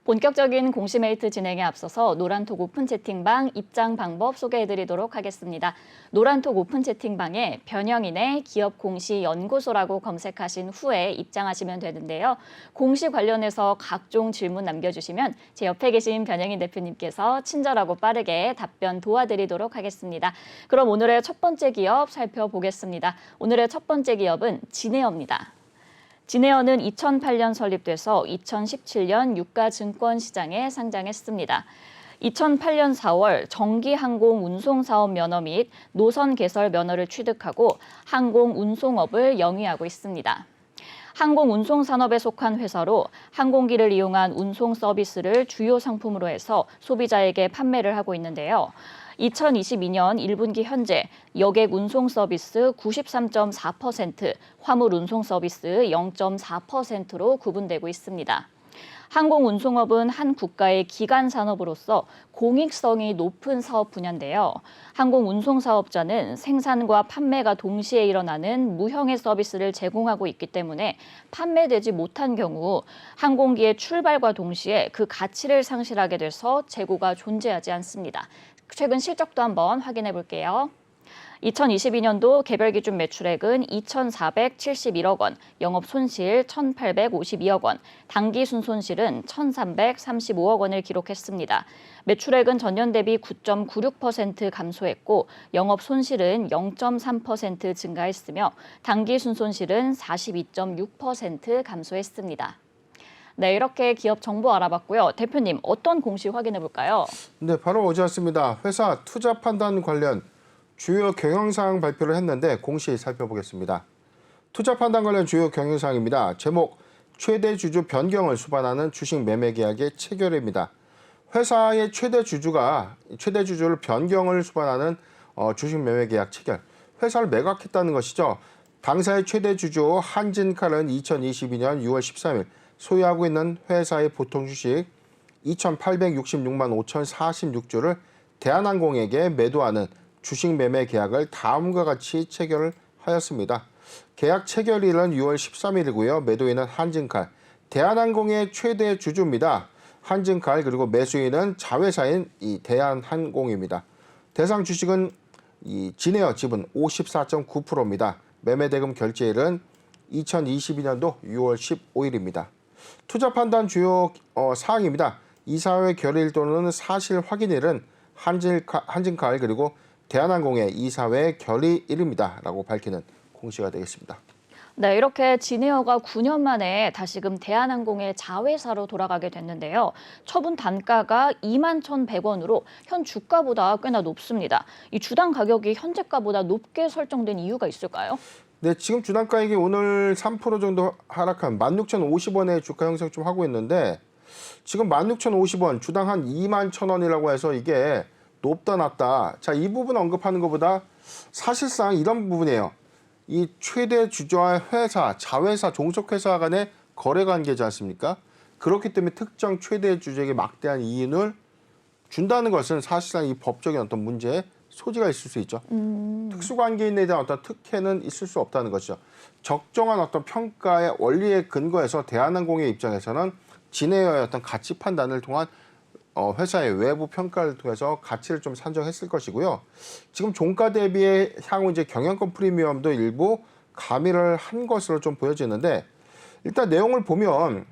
본격적인 공시메이트 진행에 앞서서 노란톡 오픈 채팅방 입장 방법 소개해드리도록 하겠습니다. 노란톡 오픈 채팅방에 변형인의 기업공시연구소라고 검색하신 후에 입장하시면 되는데요. 공시 관련해서 각종 질문 남겨주시면 제 옆에 계신 변형인 대표님께서 친절하고 빠르게 답변 도와드리도록 하겠습니다. 그럼 오늘의 첫 번째 기업 살펴보겠습니다. 오늘의 첫 번째 기업은 진에어입니다. 진에어는 2008년 설립돼서 2017년 유가증권시장에 상장했습니다. 2008년 4월 정기항공운송사업 면허 및 노선 개설 면허를 취득하고 항공운송업을 영위하고 있습니다. 항공운송산업에 속한 회사로 항공기를 이용한 운송 서비스를 주요 상품으로 해서 소비자에게 판매를 하고 있는데요. 2022년 1분기 현재 여객 운송 서비스 93.4%, 화물 운송 서비스 0.4%로 구분되고 있습니다. 항공운송업은 한 국가의 기간 산업으로서 공익성이 높은 사업 분야인데요. 항공운송사업자는 생산과 판매가 동시에 일어나는 무형의 서비스를 제공하고 있기 때문에 판매되지 못한 경우 항공기의 출발과 동시에 그 가치를 상실하게 돼서 재고가 존재하지 않습니다. 최근 실적도 한번 확인해 볼게요. 2022년도 개별 기준 매출액은 2,471억 원, 영업 손실 1,852억 원, 당기 순손실은 1,335억 원을 기록했습니다. 매출액은 전년 대비 9.96% 감소했고 영업 손실은 0.3% 증가했으며 당기 순손실은 42.6% 감소했습니다. 네, 이렇게 기업 정보 알아봤고요. 대표님, 어떤 공시 확인해 볼까요? 네, 바로 오지 않습니다. 회사 투자 판단 관련 주요 경영사항 발표를 했는데 공시 살펴보겠습니다. 투자 판단 관련 주요 경영사항입니다. 제목, 최대 주주 변경을 수반하는 주식 매매 계약의 체결입니다. 회사의 최대 주주를 변경을 수반하는 주식 매매 계약 체결. 회사를 매각했다는 것이죠. 당사의 최대 주주 한진칼은 2022년 6월 13일 소유하고 있는 회사의 보통 주식 2,866만 5,046주를 대한항공에게 매도하는 주식 매매 계약을 다음과 같이 체결을 하였습니다. 계약 체결일은 6월 13일이고요. 매도인은 한진칼, 대한항공의 최대 주주입니다. 한진칼 그리고 매수인은 자회사인 이 대한항공입니다. 대상 주식은 이 진에어 지분 54.9%입니다. 매매대금 결제일은 2022년도 6월 15일입니다. 투자 판단 주요 사항입니다. 이사회 결의일 또는 사실 확인일은 한진칼 그리고 대한항공의 이사회 결의일입니다. 라고 밝히는 공시가 되겠습니다. 네, 이렇게 진에어가 9년 만에 다시금 대한항공의 자회사로 돌아가게 됐는데요. 처분 단가가 21,100원으로 현 주가보다 꽤나 높습니다. 이 주당 가격이 현재가보다 높게 설정된 이유가 있을까요? 네, 지금 주단가액이 오늘 3% 정도 하락한 16,050원의 주가 형성 좀 하고 있는데 지금 16,050원, 주당 한 21,000원이라고 해서 이게 높다 낮다. 자, 이 부분 언급하는 것보다 사실상 이런 부분이에요. 이 최대 주주와 회사, 자회사, 종속회사 간의 거래 관계지 않습니까? 그렇기 때문에 특정 최대 주주에게 막대한 이윤을 준다는 것은 사실상 이 법적인 어떤 문제에 소지가 있을 수 있죠. 특수관계인에 대한 어떤 특혜는 있을 수 없다는 것이죠. 적정한 어떤 평가의 원리에 근거해서 대한항공의 입장에서는 진에어의 어떤 가치 판단을 통한 회사의 외부 평가를 통해서 가치를 좀 산정했을 것이고요. 지금 종가 대비에 향후 이제 경영권 프리미엄도 일부 가미를 한 것으로 좀 보여지는데 일단 내용을 보면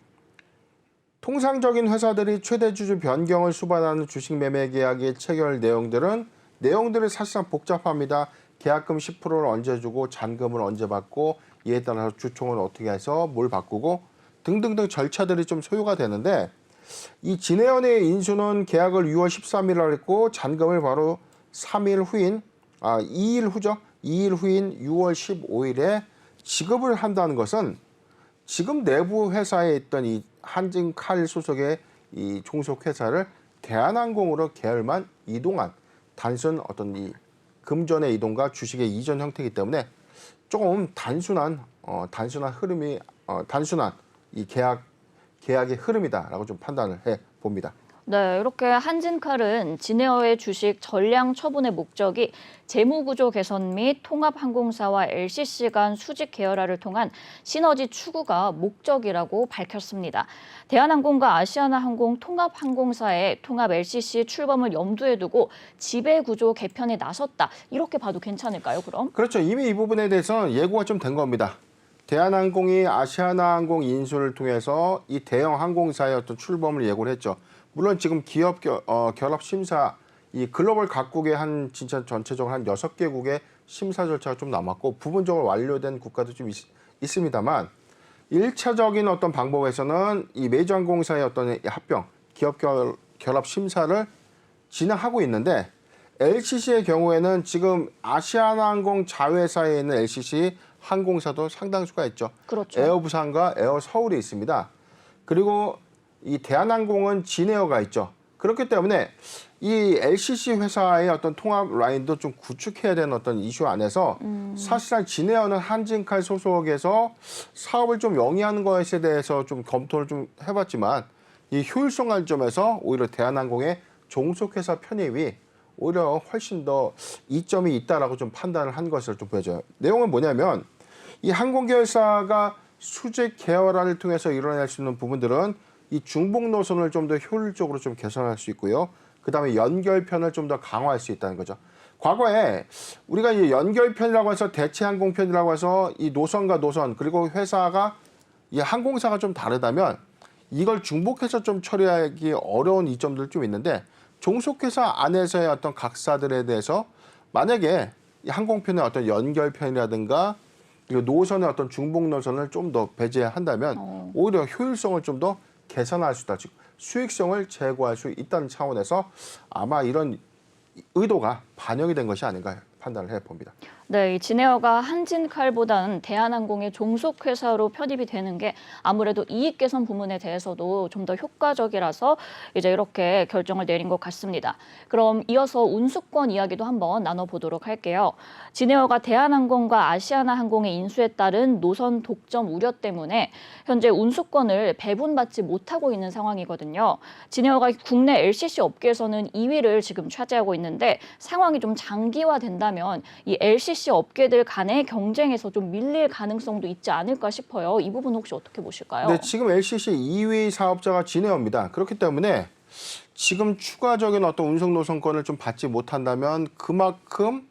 통상적인 회사들이 최대 주주 변경을 수반하는 주식 매매 계약의 체결 내용들은 사실상 복잡합니다. 계약금 10%를 언제 주고 잔금을 언제 받고 이에 따라서 주총을 어떻게 해서 뭘 바꾸고 등등등 절차들이 좀 소요가 되는데 이 진에어의 인수는 계약을 6월 13일에 했고 잔금을 바로 2일 후인 6월 15일에 지급을 한다는 것은 지금 내부 회사에 있던 이 한진칼 소속의 이 종속회사를 대한항공으로 계열만 이동한 단순 어떤 이 금전의 이동과 주식의 이전 형태이기 때문에 조금 단순한 흐름이 단순한 이 계약의 흐름이다라고 좀 판단을 해 봅니다. 네, 이렇게 한진칼은 진에어의 주식 전량 처분의 목적이 재무구조 개선 및 통합항공사와 LCC 간 수직 계열화를 통한 시너지 추구가 목적이라고 밝혔습니다. 대한항공과 아시아나항공 통합항공사의 통합 LCC 출범을 염두에 두고 지배구조 개편에 나섰다. 이렇게 봐도 괜찮을까요, 그럼? 그렇죠. 이미 이 부분에 대해서는 예고가 좀 된 겁니다. 대한항공이 아시아나항공 인수를 통해서 이 대형 항공사의 어떤 출범을 예고를 했죠. 물론 지금 기업 결합 심사, 이 글로벌 각국의 한 진짜 전체적으로 한 6개국의 심사 절차가 좀 남았고 부분적으로 완료된 국가도 좀 있습니다만 1차적인 어떤 방법에서는 이 메이저항공사의 어떤 합병, 기업 결합 심사를 진행하고 있는데 LCC의 경우에는 지금 아시아나항공 자회사에 있는 LCC 항공사도 상당수가 있죠. 그렇죠. 에어부산과 에어서울이 있습니다. 그리고 이 대한항공은 진에어가 있죠. 그렇기 때문에 이 LCC 회사의 어떤 통합 라인도 좀 구축해야 되는 어떤 이슈 안에서 사실상 진에어는 한진칼 소속에서 사업을 좀 영위하는 것에 대해서 좀 검토를 좀 해봤지만 이 효율성 관점에서 오히려 대한항공의 종속회사 편입이 오히려 훨씬 더 이점이 있다라고 좀 판단을 한 것으로 좀 보여져요. 내용은 뭐냐면 이 항공계열사가 수직 계열화를 통해서 이뤄낼 수 있는 부분들은 이 중복 노선을 좀 더 효율적으로 좀 개선할 수 있고요. 그다음에 연결편을 좀 더 강화할 수 있다는 거죠. 과거에 우리가 이 연결편이라고 해서 대체 항공편이라고 해서 이 노선과 노선 그리고 회사가 이 항공사가 좀 다르다면 이걸 중복해서 좀 처리하기 어려운 이점들 좀 있는데 종속회사 안에서의 어떤 각사들에 대해서 만약에 이 항공편의 어떤 연결편이라든가 그리고 노선의 어떤 중복 노선을 좀 더 배제한다면 오히려 효율성을 좀 더 개선할 수 있다. 즉 수익성을 제고할 수 있다는 차원에서 아마 이런 의도가 반영이 된 것이 아닌가 판단을 해봅니다. 네, 이 진에어가 한진칼보다는 대한항공의 종속회사로 편입이 되는 게 아무래도 이익 개선 부분에 대해서도 좀 더 효과적이라서 이제 이렇게 결정을 내린 것 같습니다. 그럼 이어서 운수권 이야기도 한번 나눠보도록 할게요. 진에어가 대한항공과 아시아나항공의 인수에 따른 노선 독점 우려 때문에 현재 운수권을 배분받지 못하고 있는 상황이거든요. 진에어가 국내 LCC 업계에서는 2위를 지금 차지하고 있는데 상황이 좀 장기화된다면 이 LCC 업계들 간의 경쟁에서 좀 밀릴 가능성도 있지 않을까 싶어요. 이 부분 혹시 어떻게 보실까요? 네, 지금 LCC 2위 사업자가 진에어입니다. 그렇기 때문에 지금 추가적인 어떤 운송 노선권을 좀 받지 못한다면 그만큼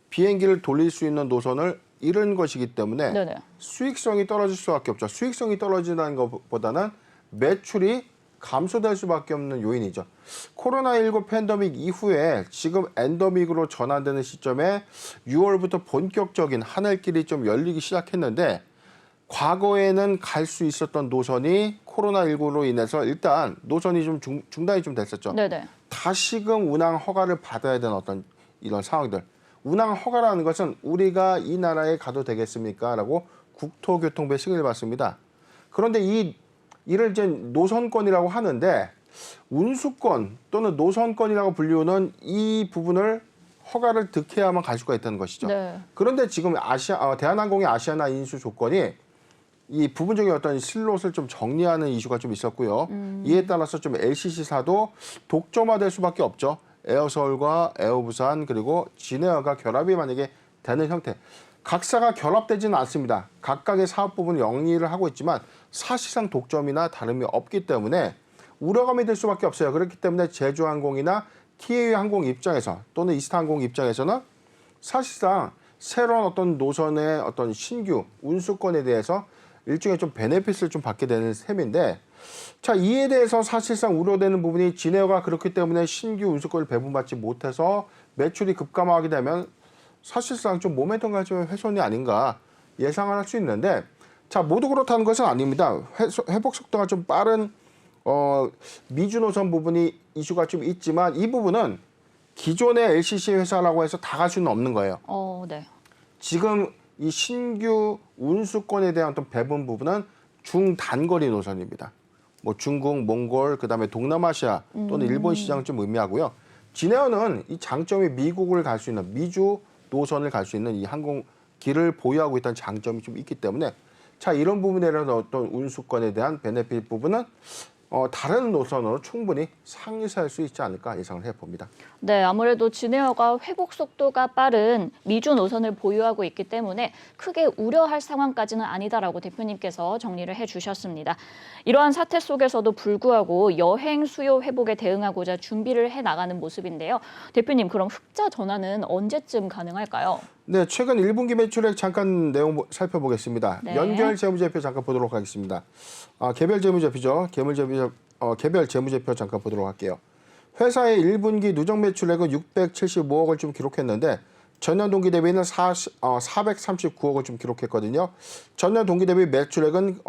비행기를 돌릴 수 있는 노선을 잃은 것이기 때문에 네네. 수익성이 떨어질 수밖에 없죠. 수익성이 떨어진다는 것보다는 매출이 감소될 수밖에 없는 요인이죠. 코로나19 팬데믹 이후에 지금 엔데믹으로 전환되는 시점에 6월부터 본격적인 하늘길이 좀 열리기 시작했는데 과거에는 갈 수 있었던 노선이 코로나19로 인해서 일단 노선이 좀 중단이 좀 됐었죠. 네네. 다시금 운항 허가를 받아야 되는 어떤 이런 상황들. 운항 허가라는 것은 우리가 이 나라에 가도 되겠습니까? 라고 국토교통부에 승인을 받습니다. 그런데 이를 이제 노선권이라고 하는데 운수권 또는 노선권이라고 불리우는 이 부분을 허가를 득해야만 갈 수가 있다는 것이죠. 네. 그런데 지금 대한항공의 아시아나 인수 조건이 이 부분적인 어떤 슬롯을 좀 정리하는 이슈가 좀 있었고요. 이에 따라서 좀 LCC사도 독점화될 수밖에 없죠. 에어서울과 에어부산 그리고 진에어가 결합이 만약에 되는 형태. 각사가 결합되지는 않습니다. 각각의 사업 부분 영리를 하고 있지만 사실상 독점이나 다름이 없기 때문에 우려감이 들 수밖에 없어요. 그렇기 때문에 제주항공이나 TA항공 입장에서 또는 이스타항공 입장에서는 사실상 새로운 어떤 노선의 어떤 신규 운수권에 대해서 일종의 좀 베네핏을 좀 받게 되는 셈인데 자, 이에 대해서 사실상 우려되는 부분이 진에어가 그렇기 때문에 신규 운수권을 배분받지 못해서 매출이 급감하게 되면 사실상 좀 모멘텀 가지고 훼손이 아닌가 예상을 할 수 있는데 자, 모두 그렇다는 것은 아닙니다. 회복 속도가 좀 빠른 미주 노선 부분이 이슈가 좀 있지만 이 부분은 기존의 LCC 회사라고 해서 다 갈 수는 없는 거예요. 네. 지금 이 신규 운수권에 대한 어떤 배분 부분은 중단거리 노선입니다. 뭐 중국, 몽골, 그다음에 동남아시아 또는 일본 시장을 좀 의미하고요. 진에어는 이 장점이 미국을 갈 수 있는 미주 노선을 갈 수 있는 이 항공기를 보유하고 있다는 장점이 좀 있기 때문에 자, 이런 부분에 대한 어떤 운수권에 대한 베네핏 부분은 다른 노선으로 충분히 상승할 수 있지 않을까 예상을 해봅니다. 네, 아무래도 진에어가 회복 속도가 빠른 미주 노선을 보유하고 있기 때문에 크게 우려할 상황까지는 아니다라고 대표님께서 정리를 해주셨습니다. 이러한 사태 속에서도 불구하고 여행 수요 회복에 대응하고자 준비를 해나가는 모습인데요. 대표님, 그럼 흑자 전환은 언제쯤 가능할까요? 네, 최근 1분기 매출액 잠깐 내용 살펴보겠습니다. 네. 연결 재무제표 잠깐 보도록 하겠습니다. 개별 재무제표죠. 개별 재무제표 잠깐 보도록 할게요. 회사의 1분기 누적 매출액은 675억을 좀 기록했는데 전년 동기 대비는 439억을 좀 기록했거든요. 전년 동기 대비 매출액은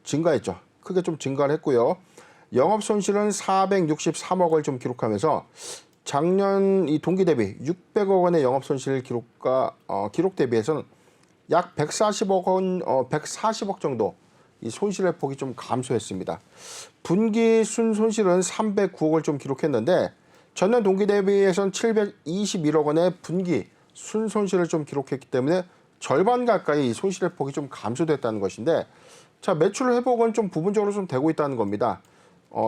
증가했죠. 크게 좀 증가를 했고요. 영업 손실은 463억을 좀 기록하면서 작년 이 동기 대비 600억 원의 영업 손실 기록 대비해서는 약 140억 정도 이 손실의 폭이 좀 감소했습니다. 분기 순손실은 309억을 좀 기록했는데 전년 동기 대비해서는 721억 원의 분기 순손실을 좀 기록했기 때문에 절반 가까이 손실의 폭이 좀 감소됐다는 것인데, 자, 매출 회복은 좀 부분적으로 좀 되고 있다는 겁니다.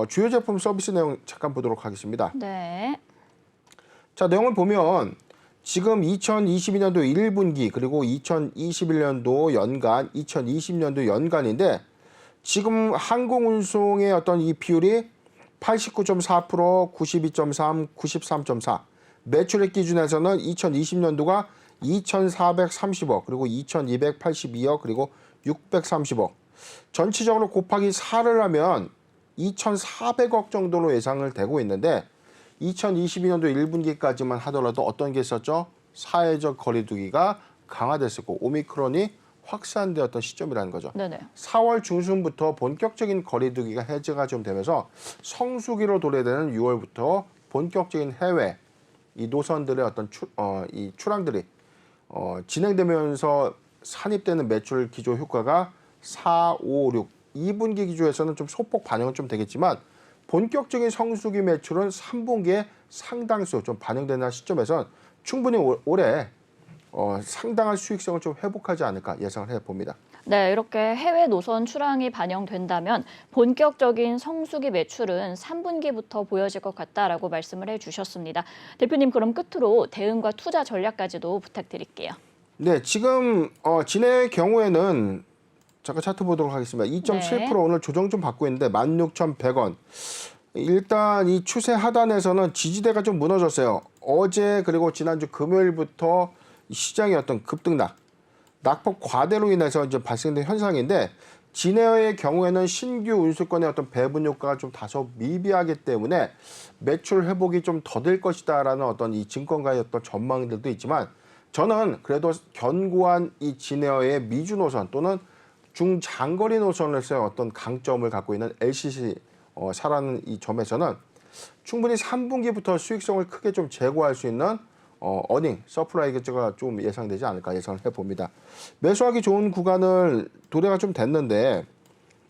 주요 제품 서비스 내용 잠깐 보도록 하겠습니다. 네. 자, 내용을 보면 지금 2022년도 1분기 그리고 2021년도 연간, 2020년도 연간인데 지금 항공운송의 어떤 이 비율이 89.4%, 92.3, 93.4. 매출액 기준에서는 2020년도가 2,430억, 그리고 2,282억, 그리고 630억. 전체적으로 곱하기 4를 하면 2,400억 정도로 예상을 되고 있는데 2022년도 1분기까지만 하더라도 어떤 게 있었죠? 사회적 거리두기가 강화됐었고 오미크론이 확산되었던 시점이라는 거죠. 네네. 4월 중순부터 본격적인 거리두기가 해제가 좀 되면서 성수기로 도래되는 6월부터 본격적인 해외 이 노선들의 어떤 이 출항들이 진행되면서 산입되는 매출 기조 효과가 4, 5, 6, 2분기 기조에서는 좀 소폭 반영은 좀 되겠지만 본격적인 성수기 매출은 3분기에 상당수 좀 반영되는 시점에선 충분히 올해 상당한 수익성을 좀 회복하지 않을까 예상을 해봅니다. 네, 이렇게 해외 노선 출항이 반영된다면 본격적인 성수기 매출은 3분기부터 보여질 것 같다라고 말씀을 해주셨습니다. 대표님, 그럼 끝으로 대응과 투자 전략까지도 부탁드릴게요. 네, 지금 진해의 경우에는 잠깐 차트 보도록 하겠습니다. 2.7% 오늘 조정 좀 받고 있는데 16,100원. 일단 이 추세 하단에서는 지지대가 좀 무너졌어요. 어제 그리고 지난주 금요일부터 시장의 어떤 급등락, 낙폭 과대로 인해서 이제 발생된 현상인데 진에어의 경우에는 신규 운수권의 어떤 배분 효과가 좀 다소 미비하기 때문에 매출 회복이 좀 더딜 것이다라는 어떤 이 증권가의 어떤 전망들도 있지만 저는 그래도 견고한 이 진에어의 미주 노선 또는 중장거리 노선에서의 어떤 강점을 갖고 있는 LCC 사라는 이 점에서는 충분히 3분기부터 수익성을 크게 좀 제고할 수 있는 어닝, 서프라이즈가 좀 예상되지 않을까 예상을 해봅니다. 매수하기 좋은 구간을 도래가 좀 됐는데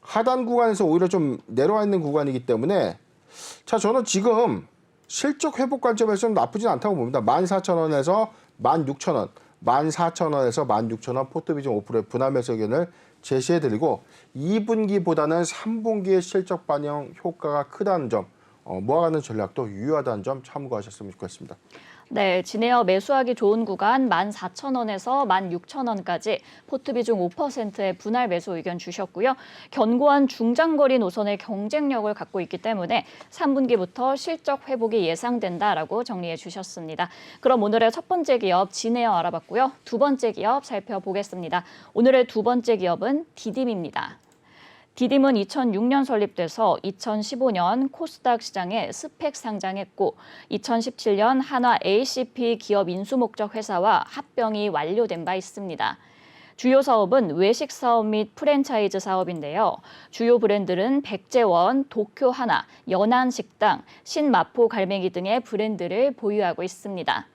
하단 구간에서 오히려 좀 내려와 있는 구간이기 때문에 자, 저는 지금 실적 회복 관점에서는 나쁘진 않다고 봅니다. 14,000원에서 16,000원, 14,000원에서 16,000원 포트비전 5%의 분할 매수 의견을 제시해드리고 2분기보다는 3분기의 실적 반영 효과가 크다는 점, 모아가는 전략도 유효하다는 점 참고하셨으면 좋겠습니다. 네, 진에어 매수하기 좋은 구간 14,000원에서 16,000원까지 포트 비중 5%의 분할 매수 의견 주셨고요. 견고한 중장거리 노선의 경쟁력을 갖고 있기 때문에 3분기부터 실적 회복이 예상된다라고 정리해 주셨습니다. 그럼 오늘의 첫 번째 기업 진에어 알아봤고요. 두 번째 기업 살펴보겠습니다. 오늘의 두 번째 기업은 디딤입니다. 디딤은 2006년 설립돼서 2015년 코스닥 시장에 스펙 상장했고 2017년 한화 ACP 기업 인수 목적 회사와 합병이 완료된 바 있습니다. 주요 사업은 외식 사업 및 프랜차이즈 사업인데요. 주요 브랜드는 백제원, 도쿄하나, 연안식당, 신마포 갈매기 등의 브랜드를 보유하고 있습니다.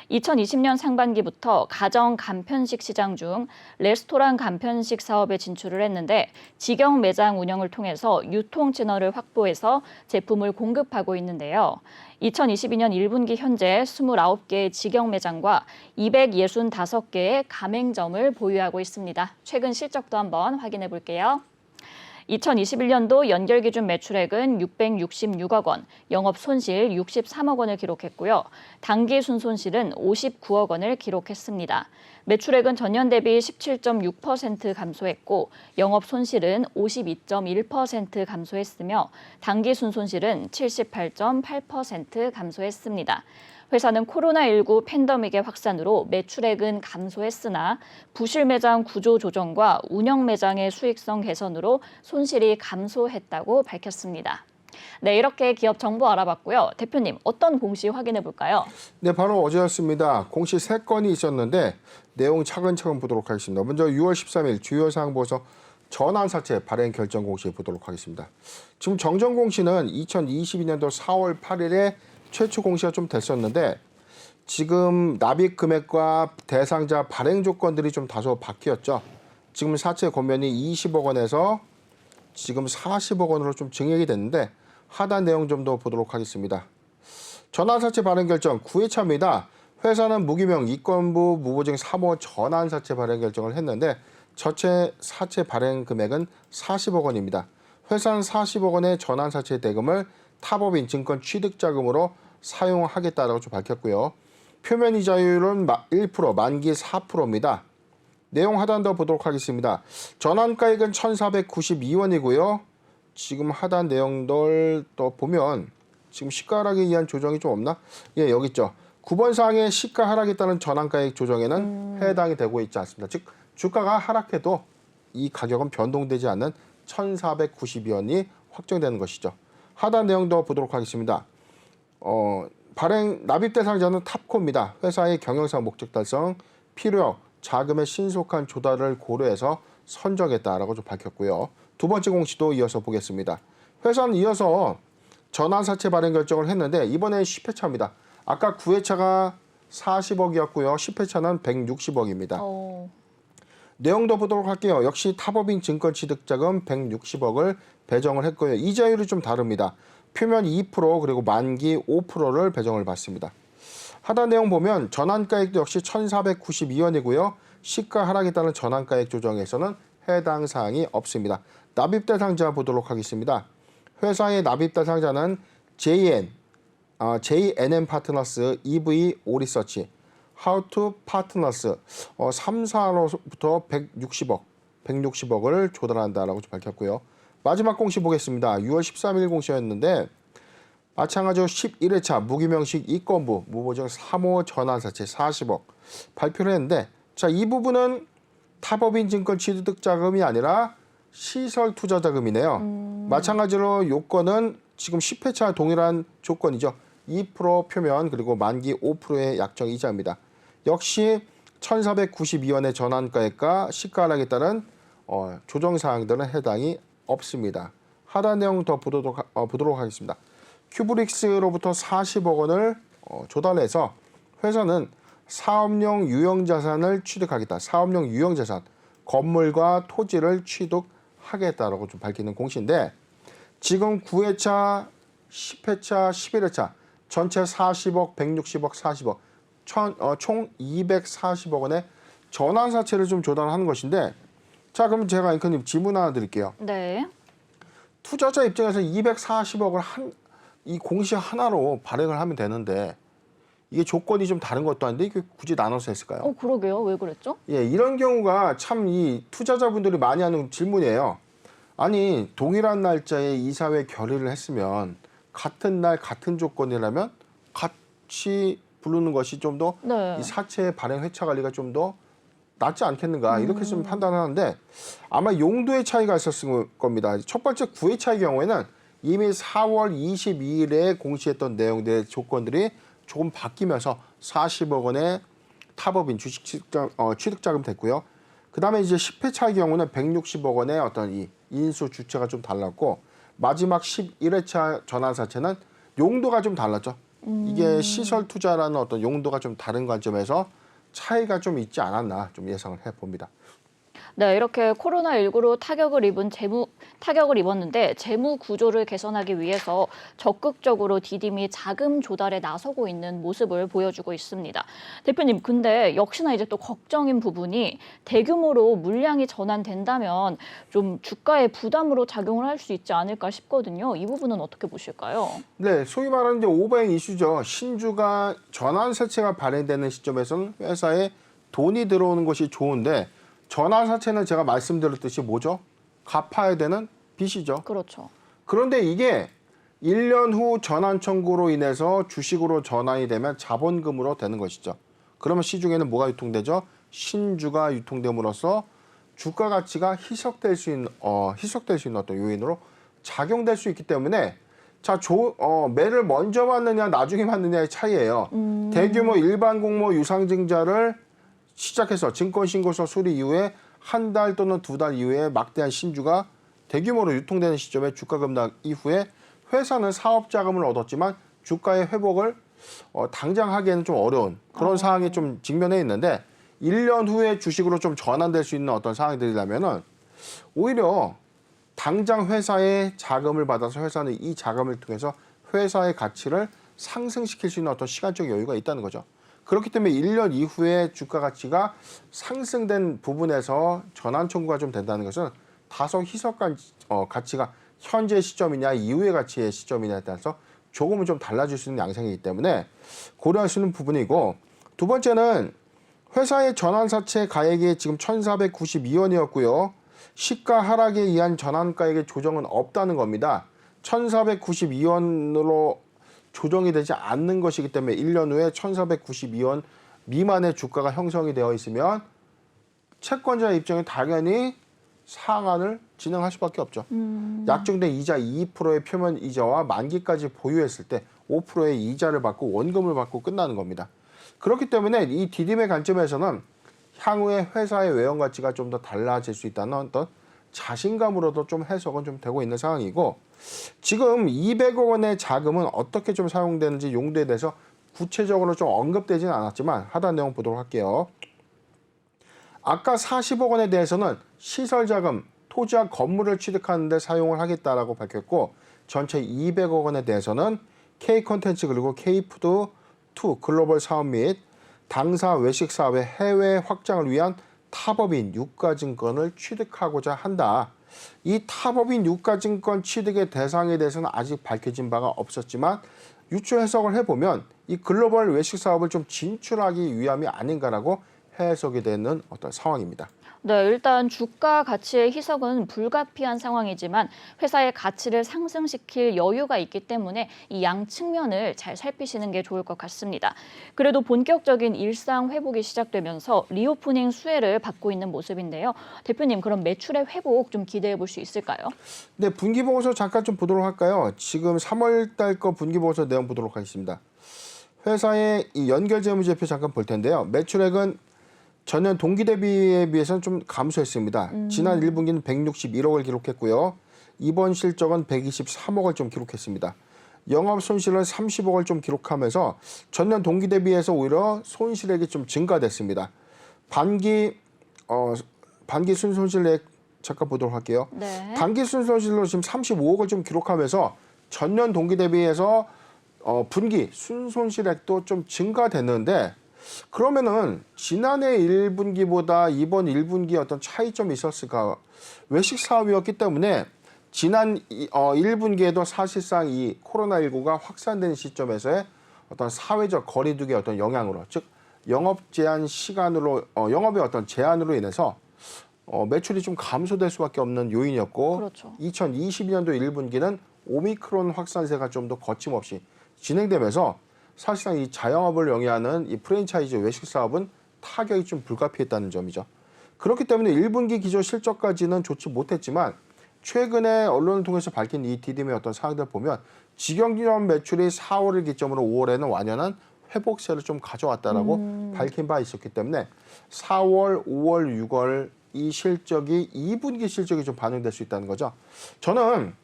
2020년 상반기부터 가정 간편식 시장 중 레스토랑 간편식 사업에 진출을 했는데 직영 매장 운영을 통해서 유통 채널을 확보해서 제품을 공급하고 있는데요. 2022년 1분기 현재 29개의 직영 매장과 265개의 가맹점을 보유하고 있습니다. 최근 실적도 한번 확인해 볼게요. 2021년도 연결 기준 매출액은 666억 원, 영업 손실 63억 원을 기록했고요. 당기 순손실은 59억 원을 기록했습니다. 매출액은 전년 대비 17.6% 감소했고 영업 손실은 52.1% 감소했으며 당기 순손실은 78.8% 감소했습니다. 회사는 코로나19 팬데믹의 확산으로 매출액은 감소했으나 부실 매장 구조 조정과 운영 매장의 수익성 개선으로 손실이 감소했다고 밝혔습니다. 네, 이렇게 기업 정보 알아봤고요. 대표님, 어떤 공시 확인해 볼까요? 네, 바로 어제였습니다. 공시 3건이 있었는데 내용 차근차근 보도록 하겠습니다. 먼저 6월 13일 주요 사항 보고서 전환사채 발행 결정 공시 보도록 하겠습니다. 지금 정정 공시는 2022년도 4월 8일에 최초 공시가 좀 됐었는데 지금 납입 금액과 대상자 발행 조건들이 좀 다소 바뀌었죠. 지금 사채 권면이 20억 원에서 지금 40억 원으로 좀 증액이 됐는데 하단 내용 좀 더 보도록 하겠습니다. 전환사채 발행 결정 9회차입니다. 회사는 무기명 이권부 무보증 3호 전환사채 발행 결정을 했는데 전체 사채 발행 금액은 40억 원입니다. 회사는 40억 원의 전환사채 대금을 타법인 증권 취득자금으로 사용하겠다라고 좀 밝혔고요. 표면 이자율은 1%, 만기 4%입니다. 내용 하단 더 보도록 하겠습니다. 전환가액은 1,492원이고요. 지금 하단 내용들 또 보면 지금 시가 하락에 의한 조정이 좀 없나? 예, 여기 있죠. 9번 사항의 시가 하락에 따른 전환가액 조정에는 해당이 되고 있지 않습니다. 즉 주가가 하락해도 이 가격은 변동되지 않는 1,492원이 확정되는 것이죠. 하단 내용 더 보도록 하겠습니다. 발행 납입 대상자는 탑코입니다. 회사의 경영상 목적 달성, 필요역, 자금의 신속한 조달을 고려해서 선정했다라고 좀 밝혔고요. 두 번째 공시도 이어서 보겠습니다. 회사는 이어서 전환사채 발행 결정을 했는데 이번에 10회차입니다. 아까 9회차가 40억이었고요. 10회차는 160억입니다. 내용도 보도록 할게요. 역시 타법인 증권 취득자금 160억을 배정을 했고요. 이자율이 좀 다릅니다. 표면 2% 그리고 만기 5%를 배정을 받습니다. 하단 내용 보면 전환가액도 역시 1,492원이고요. 시가 하락에 따른 전환가액 조정에서는 해당 사항이 없습니다. 납입 대상자 보도록 하겠습니다. 회사의 납입 대상자는 JNM 파트너스, EV 오리서치, 하우투 파트너스 3사로부터 160억을 조달한다라고 밝혔고요. 마지막 공시 보겠습니다. 6월 13일 공시였는데 마찬가지로 11회차 무기명식 이권부 무보증 3호 전환사채 40억 발표를 했는데 자, 이 부분은 타법인 증권 취득자금이 아니라 시설 투자 자금이네요. 마찬가지로 요건은 지금 10회차 동일한 조건이죠. 2% 표면 그리고 만기 5%의 약정 이자입니다. 역시 1,492원의 전환가액과 시가 하락에 따른 조정 사항들은 해당이 없습니다. 하단 내용 더 보도록 하겠습니다. 큐브릭스로부터 40억 원을 조달해서 회사는 사업용 유형자산을 취득하겠다. 사업용 유형자산, 건물과 토지를 취득하겠다라고 좀 밝히는 공시인데 지금 9회차, 10회차, 11회차 전체 40억, 160억, 40억 총 240억 원의 전환사채를 좀 조달하는 것인데 자, 그럼 제가 앵커님 질문 하나 드릴게요. 네. 투자자 입장에서 240억을 이 공시 하나로 발행을 하면 되는데 이게 조건이 좀 다른 것도 아닌데 이게 굳이 나눠서 했을까요? 그러게요. 왜 그랬죠? 예, 이런 경우가 참 이 투자자분들이 많이 하는 질문이에요. 아니, 동일한 날짜에 이사회 결의를 했으면 같은 날 같은 조건이라면 같이 부르는 것이 좀 더 네. 이 사채 발행 회차 관리가 좀 더 낫지 않겠는가 이렇게 좀 판단하는데 아마 용도의 차이가 있었을 겁니다. 첫 번째 9회차의 경우에는 이미 4월 22일에 공시했던 내용들의 조건들이 조금 바뀌면서 40억 원의 타법인 주식 취득자금 됐고요. 그다음에 이제 10회차의 경우는 160억 원의 어떤 이 인수 주체가 좀 달랐고 마지막 11회차 전환사채는 용도가 좀 달랐죠. 이게 시설 투자라는 어떤 용도가 좀 다른 관점에서 차이가 좀 있지 않았나 좀 예상을 해봅니다. 네, 이렇게 코로나19로 타격을 입었는데 재무 구조를 개선하기 위해서 적극적으로 디딤이 자금 조달에 나서고 있는 모습을 보여주고 있습니다. 대표님, 근데 역시나 이제 또 걱정인 부분이 대규모로 물량이 전환된다면 좀 주가에 부담으로 작용을 할 수 있지 않을까 싶거든요. 이 부분은 어떻게 보실까요? 네, 소위 말하는 이제 오버행 이슈죠. 신주가 전환사채가 발행되는 시점에서는 회사에 돈이 들어오는 것이 좋은데 전환사채는 제가 말씀드렸듯이 뭐죠? 갚아야 되는 빚이죠. 그렇죠. 그런데 이게 1년 후 전환 청구로 인해서 주식으로 전환이 되면 자본금으로 되는 것이죠. 그러면 시중에는 뭐가 유통되죠? 신주가 유통됨으로써 주가 가치가 희석될 수 있는 어떤 요인으로 작용될 수 있기 때문에 매를 먼저 받느냐 나중에 받느냐의 차이예요. 대규모 일반 공모 유상증자를 시작해서 증권신고서 수리 이후에 한 달 또는 2달 이후에 막대한 신주가 대규모로 유통되는 시점에 주가 급락 이후에 회사는 사업 자금을 얻었지만 주가의 회복을 당장 하기에는 좀 어려운 그런 상황에 좀 직면해 있는데 1년 후에 주식으로 좀 전환될 수 있는 어떤 상황들이라면은 오히려 당장 회사에 자금을 받아서 회사는 이 자금을 통해서 회사의 가치를 상승시킬 수 있는 어떤 시간적 여유가 있다는 거죠. 그렇기 때문에 1년 이후에 주가 가치가 상승된 부분에서 전환 청구가 좀 된다는 것은 다소 희석한 가치가 현재 시점이냐 이후의 가치의 시점이냐에 따라서 조금은 좀 달라질 수 있는 양상이기 때문에 고려할 수 있는 부분이고, 두 번째는 회사의 전환사채 가액이 지금 1,492원이었고요. 시가 하락에 의한 전환가액의 조정은 없다는 겁니다. 1,492원으로 조정이 되지 않는 것이기 때문에 1년 후에 1,492원 미만의 주가가 형성이 되어 있으면 채권자 입장에 당연히 상환을 진행할 수밖에 없죠. 약정된 이자 2%의 표면 이자와 만기까지 보유했을 때 5%의 이자를 받고 원금을 받고 끝나는 겁니다. 그렇기 때문에 이 디딤의 관점에서는 향후에 회사의 외형 가치가 좀 더 달라질 수 있다는 어떤 자신감으로도 좀 해석은 좀 되고 있는 상황이고, 지금 200억 원의 자금은 어떻게 좀 사용되는지 용도에 대해서 구체적으로 좀 언급되지는 않았지만 하단 내용 보도록 할게요. 아까 40억 원에 대해서는 시설자금, 토지와 건물을 취득하는 데 사용을 하겠다라고 밝혔고, 전체 200억 원에 대해서는 K콘텐츠 그리고 K푸드2 글로벌 사업 및 당사 외식 사업의 해외 확장을 위한 타법인 유가증권을 취득하고자 한다. 이 타법인 유가증권 취득의 대상에 대해서는 아직 밝혀진 바가 없었지만 유추 해석을 해보면 이 글로벌 외식 사업을 좀 진출하기 위함이 아닌가라고 해석이 되는 어떤 상황입니다. 네, 일단 주가 가치의 희석은 불가피한 상황이지만 회사의 가치를 상승시킬 여유가 있기 때문에 이 양 측면을 잘 살피시는 게 좋을 것 같습니다. 그래도 본격적인 일상 회복이 시작되면서 리오프닝 수혜를 받고 있는 모습인데요. 대표님, 그럼 매출의 회복 좀 기대해 볼 수 있을까요? 네, 분기보고서 잠깐 좀 보도록 할까요? 지금 3월 달 거 분기보고서 내용 보도록 하겠습니다. 회사의 이 연결재무제표 잠깐 볼 텐데요. 매출액은 전년 동기 대비에 비해서는 좀 감소했습니다. 지난 1분기는 161억을 기록했고요. 이번 실적은 123억을 좀 기록했습니다. 영업 손실은 30억을 좀 기록하면서 전년 동기 대비해서 오히려 손실액이 좀 증가됐습니다. 반기 순손실액 잠깐 보도록 할게요. 네. 단기 순손실로 지금 35억을 좀 기록하면서 전년 동기 대비해서 분기 순손실액도 좀 증가됐는데, 그러면은 지난해 1분기보다 이번 1분기에 어떤 차이점이 있었을까? 외식 사업이었기 때문에 지난 1분기에도 사실상 이 코로나19가 확산된 시점에서의 어떤 사회적 거리두기의 어떤 영향으로, 즉 영업 제한 시간으로 영업의 어떤 제한으로 인해서 매출이 좀 감소될 수밖에 없는 요인이었고, 그렇죠. 2022년도 1분기는 오미크론 확산세가 좀 더 거침없이 진행되면서 사실상 이 자영업을 영위하는 이 프랜차이즈 외식 사업은 타격이 좀 불가피했다는 점이죠. 그렇기 때문에 1분기 기조 실적까지는 좋지 못했지만 최근에 언론을 통해서 밝힌 이 디딤의 어떤 사항들 보면 직영지점 매출이 4월을 기점으로 5월에는 완연한 회복세를 좀 가져왔다라고 밝힌 바 있었기 때문에 4월, 5월, 6월 이 실적이 2분기 실적이 좀 반영될 수 있다는 거죠. 저는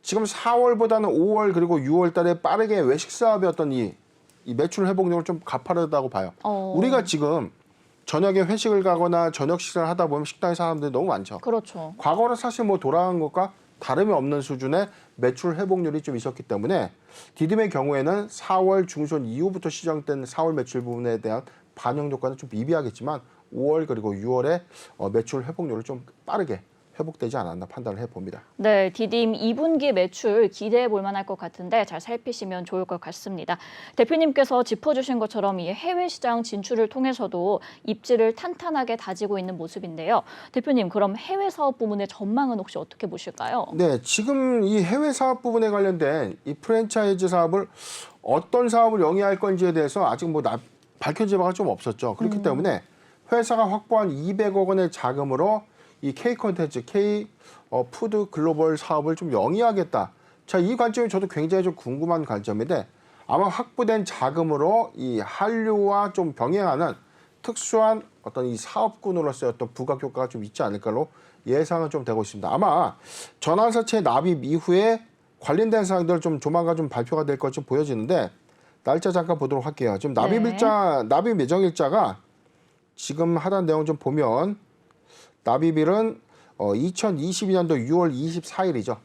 지금 4월보다는 5월 그리고 6월 달에 빠르게 외식 사업의 어떤 이 매출 회복력을 좀 가파르다고 봐요. 우리가 지금 저녁에 회식을 가거나 저녁 식사를 하다 보면 식당에 사람들이 너무 많죠. 그렇죠. 과거는 사실 뭐 돌아간 것과 다름이 없는 수준의 매출 회복률이 좀 있었기 때문에 디딤의 경우에는 4월 중순 이후부터 시작된 4월 매출 부분에 대한 반영 효과는 좀 미비하겠지만 5월 그리고 6월에 매출 회복률을 좀 빠르게 회복되지 않았나 판단을 해봅니다. 네, 디딤 2분기 매출 기대해 볼 만할 것 같은데 잘 살피시면 좋을 것 같습니다. 대표님께서 짚어주신 것처럼 이 해외 시장 진출을 통해서도 입지를 탄탄하게 다지고 있는 모습인데요. 대표님, 그럼 해외 사업 부문의 전망은 혹시 어떻게 보실까요? 네, 지금 이 해외 사업 부분에 관련된 이 프랜차이즈 사업을 어떤 사업을 영위할 건지에 대해서 아직 뭐 밝혀진 바가 좀 없었죠. 그렇기 때문에 회사가 확보한 200억 원의 자금으로 이 K 콘텐츠, K 푸드 글로벌 사업을 좀 영위하겠다. 자, 이 관점이 저도 굉장히 좀 궁금한 관점인데 아마 확보된 자금으로 이 한류와 좀 병행하는 특수한 어떤 이 사업군으로서의 어떤 부각 효과가 좀 있지 않을까로 예상은 좀 되고 있습니다. 아마 전환사채 납입 이후에 관련된 사항들 좀 조만간 좀 발표가 될 것 좀 보여지는데 날짜 잠깐 보도록 할게요. 지금 납입 예정 일자가 지금 하단 내용 좀 보면 납입일은 2022년도 6월 24일이죠.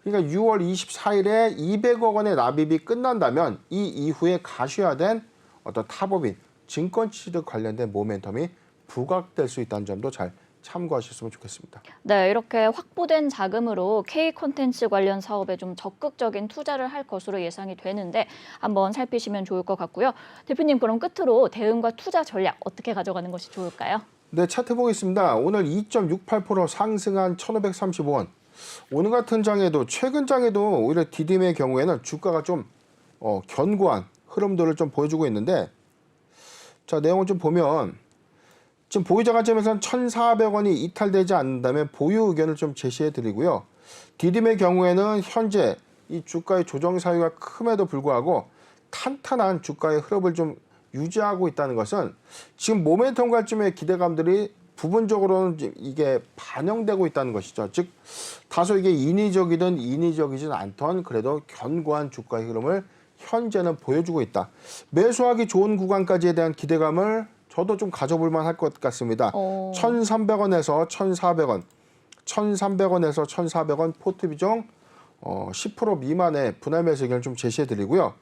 그러니까 6월 24일에 200억 원의 납입이 끝난다면 이 이후에 가셔야된 어떤 타법인 증권 취득 관련된 모멘텀이 부각될 수 있다는 점도 잘 참고하셨으면 좋겠습니다. 네, 이렇게 확보된 자금으로 K 콘텐츠 관련 사업에 좀 적극적인 투자를 할 것으로 예상이 되는데 한번 살피시면 좋을 것 같고요. 대표님, 그럼 끝으로 대응과 투자 전략 어떻게 가져가는 것이 좋을까요? 네, 차트 보겠습니다. 오늘 2.68% 상승한 1,535원. 오늘 같은 장에도 최근 장에도 오히려 디딤의 경우에는 주가가 좀 견고한 흐름들을 좀 보여주고 있는데 자, 내용을 좀 보면 지금 보유자 관점에서는 1,400원이 이탈되지 않는다면 보유 의견을 좀 제시해 드리고요. 디딤의 경우에는 현재 이 주가의 조정 사유가 큼에도 불구하고 탄탄한 주가의 흐름을 좀 유지하고 있다는 것은 지금 모멘텀 관점의 기대감들이 부분적으로는 이게 반영되고 있다는 것이죠. 즉 다소 이게 인위적이든 인위적이진 않던 그래도 견고한 주가의 흐름을 현재는 보여주고 있다. 매수하기 좋은 구간까지에 대한 기대감을 저도 좀 가져볼 만할 것 같습니다. 1,300원에서 1,400원, 1,300원에서 1,400원 포트 비중 10% 미만의 분할 매수 의견을 좀 제시해 드리고요.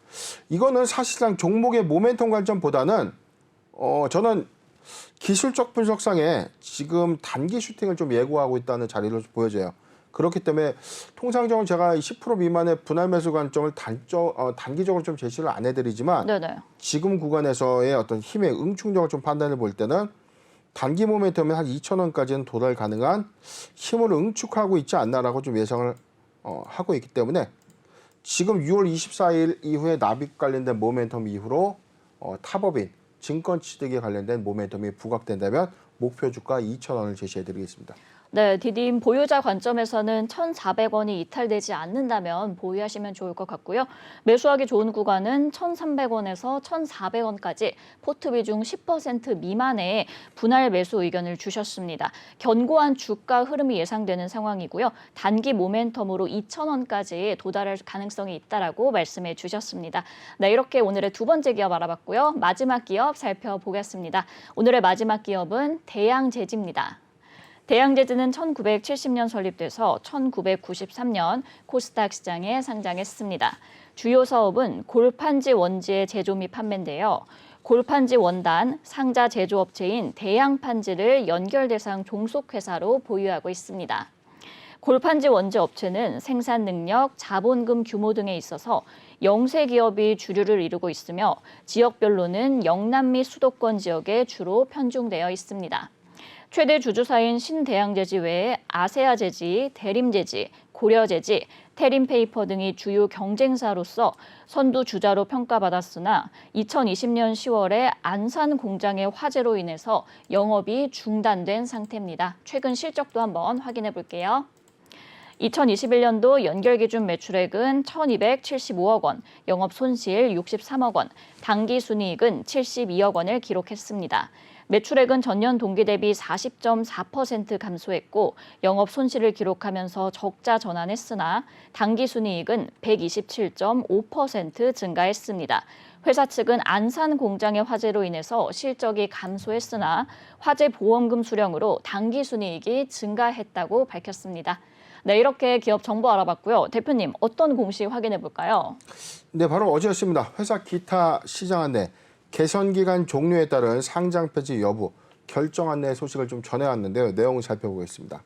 이거는 사실상 종목의 모멘텀 관점보다는 저는 기술적 분석상에 지금 단기 슈팅을 좀 예고하고 있다는 자리로 보여져요. 그렇기 때문에 통상적으로 제가 10% 미만의 분할 매수 관점을 단기적으로 좀 제시를 안 해드리지만 네네. 지금 구간에서의 어떤 힘의 응축력을 좀 판단해 볼 때는 단기 모멘텀에 한 2,000원까지는 도달 가능한 힘을 응축하고 있지 않나라고 좀 예상을 하고 있기 때문에 지금 6월 24일 이후에 납입 관련된 모멘텀 이후로 타법인 증권 취득에 관련된 모멘텀이 부각된다면 목표 주가 2,000원을 제시해 드리겠습니다. 네, 디딤 보유자 관점에서는 1,400원이 이탈되지 않는다면 보유하시면 좋을 것 같고요. 매수하기 좋은 구간은 1,300원에서 1,400원까지 포트 비중 10% 미만의 분할 매수 의견을 주셨습니다. 견고한 주가 흐름이 예상되는 상황이고요. 단기 모멘텀으로 2,000원까지 도달할 가능성이 있다라고 말씀해 주셨습니다. 네, 이렇게 오늘의 두 번째 기업 알아봤고요. 마지막 기업 살펴보겠습니다. 오늘의 마지막 기업은 대양제지입니다. 대양제지는 1970년 설립돼서 1993년 코스닥 시장에 상장했습니다. 주요 사업은 골판지 원지의 제조 및 판매인데요. 골판지 원단, 상자 제조업체인 대양판지를 연결 대상 종속회사로 보유하고 있습니다. 골판지 원지 업체는 생산 능력, 자본금 규모 등에 있어서 영세 기업이 주류를 이루고 있으며 지역별로는 영남 및 수도권 지역에 주로 편중되어 있습니다. 최대 주주사인 신대양제지 외에 아세아제지, 대림제지, 고려제지, 테림페이퍼 등이 주요 경쟁사로서 선두 주자로 평가받았으나 2020년 10월에 안산 공장의 화재로 인해서 영업이 중단된 상태입니다. 최근 실적도 한번 확인해 볼게요. 2021년도 연결기준 매출액은 1,275억 원, 영업 손실 63억 원, 당기순이익은 72억 원을 기록했습니다. 매출액은 전년 동기 대비 40.4% 감소했고 영업 손실을 기록하면서 적자 전환했으나 당기순이익은 127.5% 증가했습니다. 회사 측은 안산 공장의 화재로 인해서 실적이 감소했으나 화재 보험금 수령으로 당기순이익이 증가했다고 밝혔습니다. 네, 이렇게 기업 정보 알아봤고요. 대표님, 어떤 공시 확인해 볼까요? 네, 바로 어제였습니다. 회사 기타 시장 안내, 개선 기간 종료에 따른 상장 폐지 여부 결정 안내 소식을 좀 전해왔는데요. 내용을 살펴보겠습니다.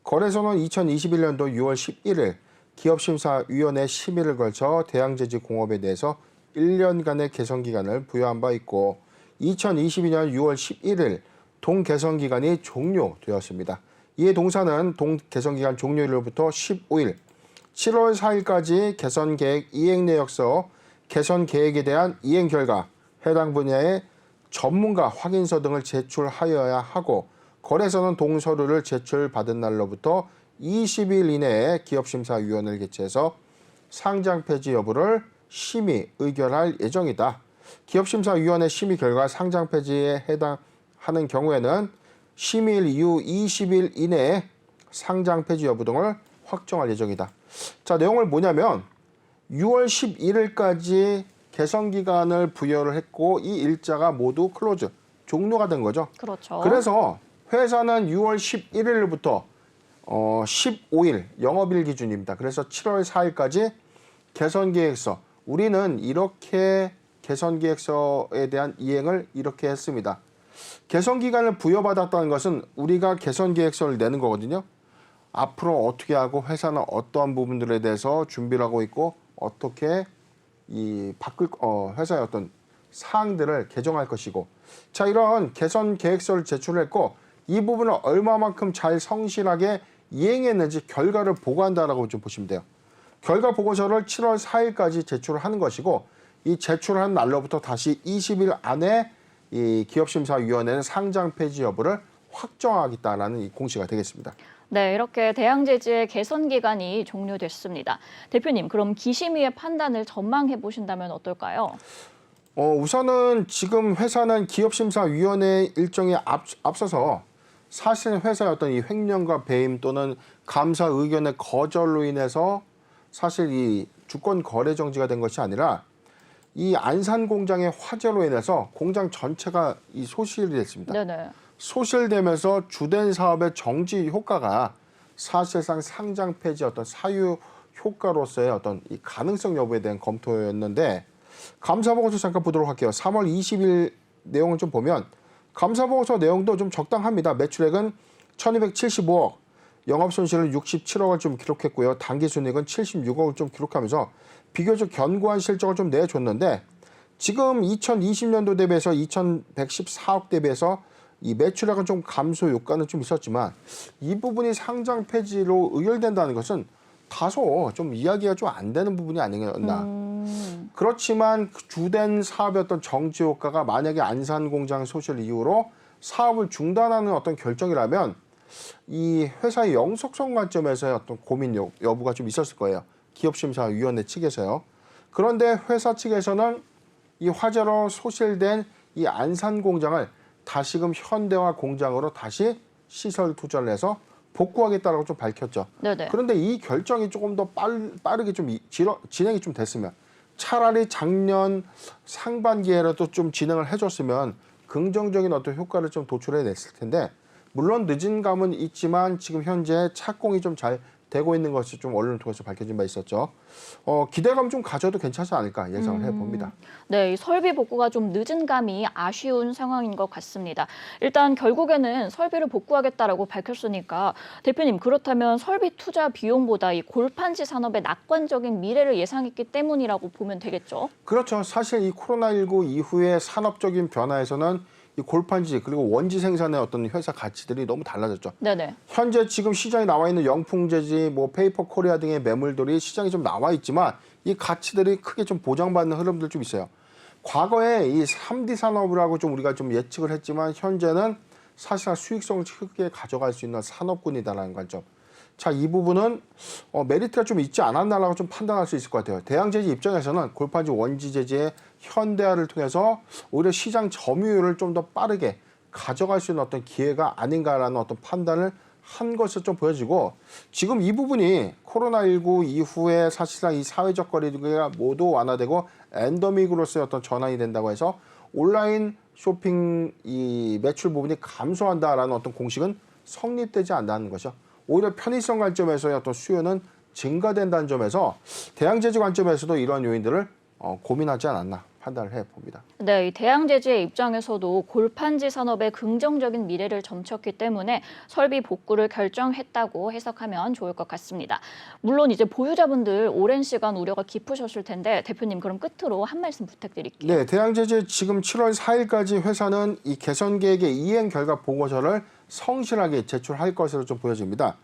거래소는 2021년도 6월 11일 기업심사위원회 심의를 걸쳐 대양제지공업에 대해서 1년간의 개선 기간을 부여한 바 있고 2022년 6월 11일 동개선 기간이 종료되었습니다. 이에 동사는 동개선 기간 종료일로부터 15일, 7월 4일까지 개선 계획 이행 내역서, 개선 계획에 대한 이행 결과, 해당 분야의 전문가 확인서 등을 제출하여야 하고 거래소는 동서류를 제출받은 날로부터 20일 이내에 기업심사위원회를 개최해서 상장 폐지 여부를 심의 의결할 예정이다. 기업심사위원회 심의 결과 상장 폐지에 해당하는 경우에는 심의일 이후 20일 이내에 상장 폐지 여부 등을 확정할 예정이다. 자, 내용을 뭐냐면 6월 11일까지 개선 기간을 부여를 했고 이 일자가 모두 클로즈, 종료가 된 거죠. 그렇죠. 그래서 회사는 6월 11일부터 15일 영업일 기준입니다. 그래서 7월 4일까지 개선 계획서, 우리는 이렇게 개선 계획서에 대한 이행을 이렇게 했습니다. 개선 기간을 부여받았다는 것은 우리가 개선 계획서를 내는 거거든요. 앞으로 어떻게 하고 회사는 어떠한 부분들에 대해서 준비를 하고 있고 어떻게 회사의 어떤 사항들을 개정할 것이고, 자, 이런 개선 계획서를 제출했고 이 부분을 얼마만큼 잘 성실하게 이행했는지 결과를 보고한다라고 좀 보시면 돼요. 결과 보고서를 7월 4일까지 제출을 하는 것이고 이 제출한 날로부터 다시 20일 안에 이 기업심사위원회는 상장 폐지 여부를 확정하겠다라는 이 공시가 되겠습니다. 네, 이렇게 대양제지의 개선 기간이 종료됐습니다. 대표님, 그럼 기심위의 판단을 전망해 보신다면 어떨까요? 우선은 지금 회사는 기업심사위원회 일정에 앞서서 사실 회사의 어떤 이 횡령과 배임 또는 감사 의견의 거절로 인해서 사실 이 주권 거래 정지가 된 것이 아니라 이 안산 공장의 화재로 인해서 공장 전체가 이 소실이 됐습니다. 네네. 소실되면서 주된 사업의 정지 효과가 사실상 상장 폐지 어떤 사유 효과로서의 어떤 이 가능성 여부에 대한 검토였는데 감사 보고서 잠깐 보도록 할게요. 3월 20일 내용을 좀 보면 감사 보고서 내용도 좀 적당합니다. 매출액은 1,275억, 영업 손실은 67억을 좀 기록했고요. 당기 순이익은 76억을 좀 기록하면서 비교적 견고한 실적을 좀 내줬는데 지금 2020년도 대비해서 2,114억 대비해서 이 매출액은 좀 감소 효과는 좀 있었지만 이 부분이 상장 폐지로 의결된다는 것은 다소 좀 이야기가 좀 안 되는 부분이 아니었나. 그렇지만 주된 사업이었던 정지 효과가 만약에 안산 공장 소실 이후로 사업을 중단하는 어떤 결정이라면 이 회사의 영속성 관점에서의 어떤 고민 여부가 좀 있었을 거예요. 기업심사위원회 측에서요. 그런데 회사 측에서는 이 화재로 소실된 이 안산 공장을 다시금 현대화 공장으로 다시 시설 투자를 해서 복구하겠다라고 좀 밝혔죠. 네네. 그런데 이 결정이 조금 더 빠르게 좀 진행이 좀 됐으면 차라리 작년 상반기에라도 좀 진행을 해줬으면 긍정적인 어떤 효과를 좀 도출해냈을 텐데 물론 늦은 감은 있지만 지금 현재 착공이 좀 잘 되고 있는 것이 좀 언론을 통해서 밝혀진 바 있었죠. 기대감 좀 가져도 괜찮지 않을까 예상을 해봅니다. 네, 이 설비 복구가 좀 늦은 감이 아쉬운 상황인 것 같습니다. 일단 결국에는 설비를 복구하겠다라고 밝혔으니까 대표님, 그렇다면 설비 투자 비용보다 이 골판지 산업의 낙관적인 미래를 예상했기 때문이라고 보면 되겠죠? 그렇죠. 사실 이 코로나19 이후의 산업적인 변화에서는 이 골판지 그리고 원지 생산의 어떤 회사 가치들이 너무 달라졌죠. 네네. 현재 지금 시장에 나와 있는 영풍재지, 페이퍼 코리아 등의 매물들이 시장에 좀 나와 있지만 이 가치들이 크게 좀 보장받는 흐름들 좀 있어요. 과거에 이 3D 산업이라고 좀 우리가 좀 예측을 했지만 현재는 사실상 수익성을 크게 가져갈 수 있는 산업군이다라는 관점. 자, 이 부분은 메리트가 좀 있지 않았나라고 좀 판단할 수 있을 것 같아요. 대양제지 입장에서는 골판지 원지재지의 현대화를 통해서 오히려 시장 점유율을 좀 더 빠르게 가져갈 수 있는 어떤 기회가 아닌가라는 어떤 판단을 한 것을 좀 보여지고 지금 이 부분이 코로나19 이후에 사실상 이 사회적 거리두기가 모두 완화되고 엔더믹으로서의 어떤 전환이 된다고 해서 온라인 쇼핑 이 매출 부분이 감소한다라는 어떤 공식은 성립되지 않는다는 것이죠. 오히려 편의성 관점에서의 어떤 수요는 증가된다는 점에서 대항제주 관점에서도 이러한 요인들을 고민하지 않았나 판단을 해봅니다. 네, 이 대항제주의 입장에서도 골판지 산업의 긍정적인 미래를 점쳤기 때문에 설비 복구를 결정했다고 해석하면 좋을 것 같습니다. 물론 이제 보유자분들 오랜 시간 우려가 깊으셨을 텐데 대표님 그럼 끝으로 한 말씀 부탁드릴게요. 네, 대항제주 지금 7월 4일까지 회사는 이 개선 계획의 이행 결과 보고서를 성실하게 제출할 것으로 좀 보여집니다.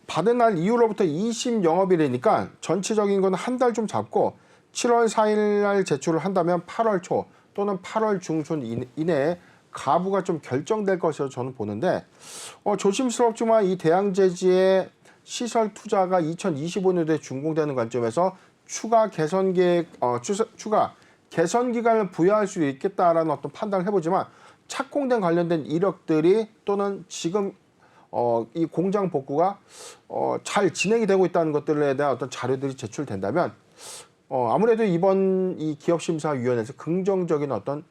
받은 날 이후로부터 20 영업일이니까 전체적인 건 한 달 좀 잡고 7월 4일 날 제출을 한다면 8월 초 또는 8월 중순 이내에 가부가 좀 결정될 것으로 저는 보는데 조심스럽지만 이 대항제지의 시설 투자가 2025년도에 준공되는 관점에서 추가 개선 계획, 추가 개선 기간을 부여할 수 있겠다라는 어떤 판단을 해보지만 착공된 관련된 이력들이 또는 지금 이 공장 복구가 잘 진행이 되고 있다는 것들에 대한 어떤 자료들이 제출된다면 아무래도 이번 이 기업심사위원회에서 긍정적인 어떤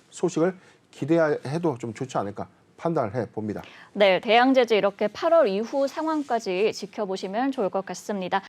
소식을 기대해도 좀 좋지 않을까 판단을 해봅니다. 네, 대항제주 이렇게 8월 이후 상황까지 지켜보시면 좋을 것 같습니다.